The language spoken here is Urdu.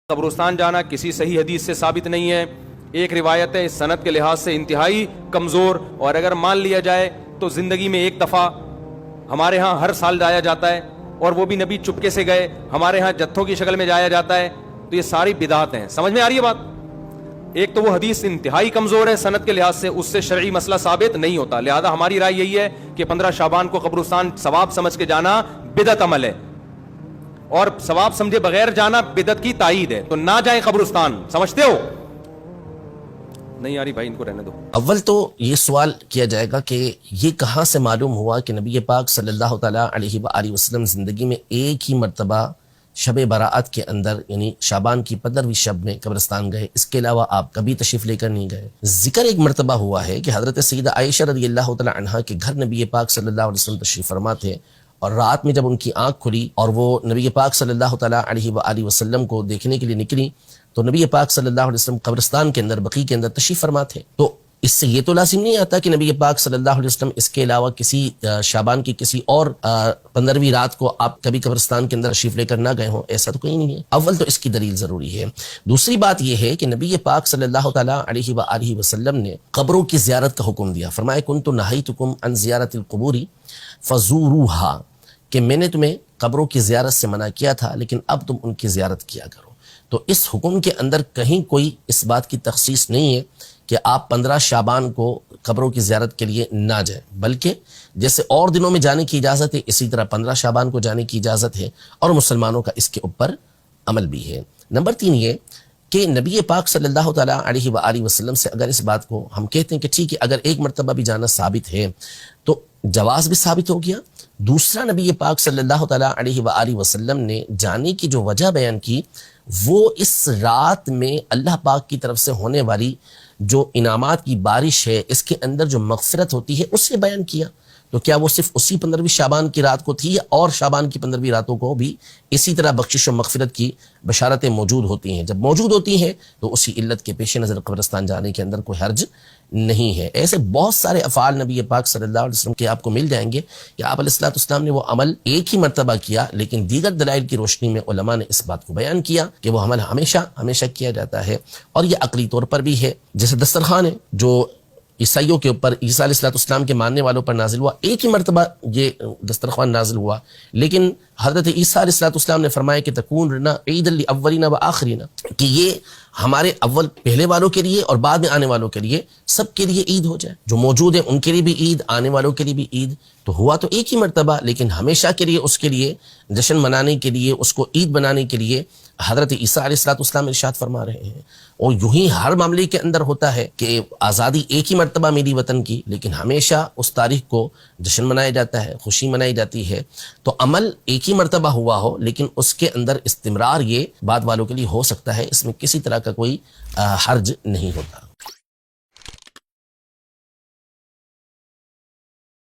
قبرستان جانا کسی صحیح حدیث سے ثابت نہیں ہے. ایک روایت ہے اس سند کے لحاظ سے انتہائی کمزور, اور اگر مان لیا جائے تو زندگی میں ایک دفعہ. ہمارے ہاں ہر سال جایا جاتا ہے, اور وہ بھی نبی چپکے سے گئے. ہمارے ہاں جتھوں کی شکل میں جایا جاتا ہے. تو یہ ساری بدعات ہیں. سمجھ میں آ رہی ہے بات؟ ایک تو وہ حدیث انتہائی کمزور ہے سند کے لحاظ سے, اس سے شرعی مسئلہ ثابت نہیں ہوتا. لہذا ہماری رائے یہی ہے کہ 15 شعبان کو قبرستان ثواب سمجھ کے جانا بدعت عمل ہے, اور ثواب سمجھے بغیر جانا بدعت کی تائید ہے. تو نہ جائیں قبرستان. سمجھتے ہو؟ نہیں آ رہی بھائی, ان کو رہنے دو. اول تو یہ سوال کیا جائے گا کہ یہ کہاں سے معلوم ہوا کہ نبی پاک صلی اللہ تعالیٰ علیہ وآلہ وسلم زندگی میں ایک ہی مرتبہ شب براءت کے اندر یعنی شعبان کی 15ویں شب میں قبرستان گئے, اس کے علاوہ آپ کبھی تشریف لے کر نہیں گئے؟ ذکر ایک مرتبہ ہوا ہے کہ حضرت سیدہ عائشہ رضی اللہ تعالیٰ عنہا کے گھر نبی پاک صلی اللہ علیہ وسلم تشریف فرما تھے, اور رات میں جب ان کی آنکھ کھلی اور وہ نبی پاک صلی اللہ تعالیٰ علیہ وآلہ وسلم کو دیکھنے کے لیے نکلی, تو نبی پاک صلی اللہ علیہ وسلم قبرستان کے اندر بقیع کے اندر تشریف فرما تھے. تو اس سے یہ تو لازم نہیں آتا کہ نبی پاک صلی اللہ علیہ وسلم اس کے علاوہ کسی شعبان کی کسی اور 15ویں رات کو آپ کبھی قبرستان کے اندر تشریف لے کر نہ گئے ہوں, ایسا تو کوئی نہیں ہے. اول تو اس کی دلیل ضروری ہے. دوسری بات یہ ہے کہ نبی پاک صلی اللہ تعالیٰ علیہ وآلہ وسلم نے قبروں کی زیارت کا حکم دیا. فرمایا کنت نہیتکم عن زیارت القبور فزوروها, کہ میں نے تمہیں قبروں کی زیارت سے منع کیا تھا لیکن اب تم ان کی زیارت کیا کرو. تو اس حکم کے اندر کہیں کوئی اس بات کی تخصیص نہیں ہے کہ آپ 15 شعبان کو قبروں کی زیارت کے لیے نہ جائیں, بلکہ جیسے اور دنوں میں جانے کی اجازت ہے اسی طرح 15 شعبان کو جانے کی اجازت ہے, اور مسلمانوں کا اس کے اوپر عمل بھی ہے. نمبر 3 یہ کہ نبی پاک صلی اللہ تعالیٰ علیہ وآلہ وسلم سے اگر اس بات کو ہم کہتے ہیں کہ ٹھیک ہے اگر ایک مرتبہ بھی جانا ثابت ہے تو جواز بھی ثابت ہو گیا. دوسرا, نبی پاک صلی اللہ تعالیٰ علیہ وآلہ وسلم نے جانے کی جو وجہ بیان کی وہ اس رات میں اللہ پاک کی طرف سے ہونے والی جو انعامات کی بارش ہے, اس کے اندر جو مغفرت ہوتی ہے اسے بیان کیا. تو کیا وہ صرف اسی 15ویں شعبان کی رات کو تھی, اور شعبان کی 15ویں راتوں کو بھی اسی طرح بخشش و مغفرت کی بشارتیں موجود ہوتی ہیں؟ جب موجود ہوتی ہیں تو اسی علت کے پیش نظر قبرستان جانے کے اندر کوئی حرج نہیں ہے. ایسے بہت سارے افعال نبی پاک صلی اللہ علیہ وسلم کے آپ کو مل جائیں گے کہ آپ علیہ السلام نے وہ عمل ایک ہی مرتبہ کیا, لیکن دیگر دلائل کی روشنی میں علماء نے اس بات کو بیان کیا کہ وہ عمل ہمیشہ کیا جاتا ہے, اور یہ عقلی طور پر بھی ہے. جیسے دسترخوان ہے جو عیسائیوں کے اوپر عیسیٰ علیہ السلام کے ماننے والوں پر نازل ہوا, ایک ہی مرتبہ یہ دسترخوان نازل ہوا, لیکن حضرت عیسیٰ علیہ السلام نے فرمایا کہ تکون لنا عید الاولین و آخرین, کہ یہ ہمارے اول پہلے والوں کے لیے اور بعد میں آنے والوں کے لیے سب کے لیے عید ہو جائے. جو موجود ہیں ان کے لیے بھی عید, آنے والوں کے لیے بھی عید. تو ہوا تو ایک ہی مرتبہ, لیکن ہمیشہ کے لیے اس کے لیے جشن منانے کے لیے, اس کو عید بنانے کے لیے حضرت عیسیٰ علیہ السلام ارشاد فرما رہے ہیں. اور یوں ہی ہر معاملے کے اندر ہوتا ہے کہ آزادی ایک ہی مرتبہ میری وطن کی, لیکن ہمیشہ اس تاریخ کو جشن منایا جاتا ہے, خوشی منائی جاتی ہے. تو عمل ایک ہی مرتبہ ہوا ہو لیکن اس کے اندر استمرار یہ بعد والوں کے لیے ہو سکتا ہے, اس میں کسی طرح کا کوئی حرج نہیں ہوتا.